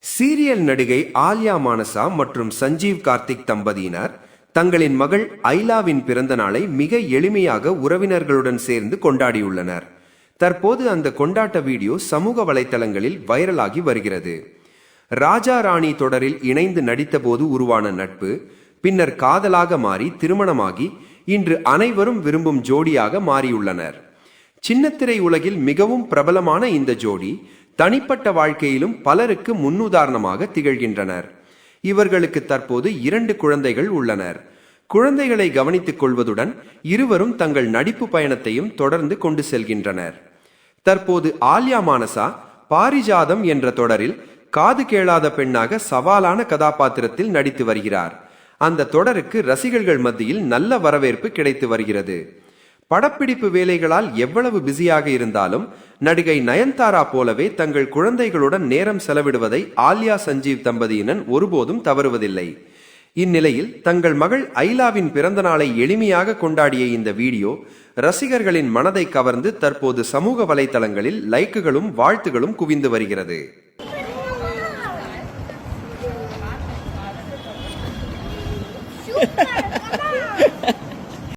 Serial நடிகை ஆலியா மானசா மற்றும் சஞ்சீவ் கார்த்திக் தம்பதியினர் தங்களின் மகள் ஐலாவின் பிறந்த நாளை மிக எளிமையாக உறவினர்களுடன் சேர்ந்து கொண்டாடியுள்ளனர். தற்போது அந்த கொண்டாட்ட வீடியோ சமூக வலைத்தளங்களில் வைரலாகி வருகிறது. ராஜா ராணி தொடரில் இணைந்து நடித்தபோது உருவான நட்பு பின்னர் காதலாக மாறி திருமணமாகி இன்று அனைவரும் விரும்பும் ஜோடியாக மாறியுள்ளனர். சின்னத்திரை உலகில் மிகவும் பிரபலமான இந்த ஜோடி தனிப்பட்ட வாழ்க்கையிலும் பலருக்கு முன்னுதாரணமாக திகழ்கின்றனர். இவர்களுக்கு தற்போது 2 குழந்தைகள் உள்ளனர். குழந்தைகளை கவனித்துக் கொள்வதுடன் இருவரும் தங்கள் நடிப்பு பயணத்தையும் தொடர்ந்து கொண்டு செல்கின்றனர். தற்போது ஆலியா மானசா பாரிஜாதம் என்ற தொடரில் காது கேளாத பெண்ணாக சவாலான கதாபாத்திரத்தில் நடித்து வருகிறார். அந்த தொடருக்கு ரசிகர்கள் மத்தியில் நல்ல வரவேற்பு கிடைத்து வருகிறது. படப்பிடிப்பு வேலைகளால் எவ்வளவு பிஸியாக இருந்தாலும் நடிகை நயன்தாரா போலவே தங்கள் குழந்தைகளுடன் நேரம் செலவிடுவதை ஆலியா சஞ்சீவ் தம்பதியினர் ஒருபோதும் தவறுவதில்லை. இந்நிலையில் தங்கள் மகள் ஐலாவின் பிறந்த நாளை எளிமையாக கொண்டாடிய இந்த வீடியோ ரசிகர்களின் மனதை கவர்ந்து தற்போது சமூக வலைதளங்களில் லைக்குகளும் வாழ்த்துகளும் குவிந்து வருகிறது. Super!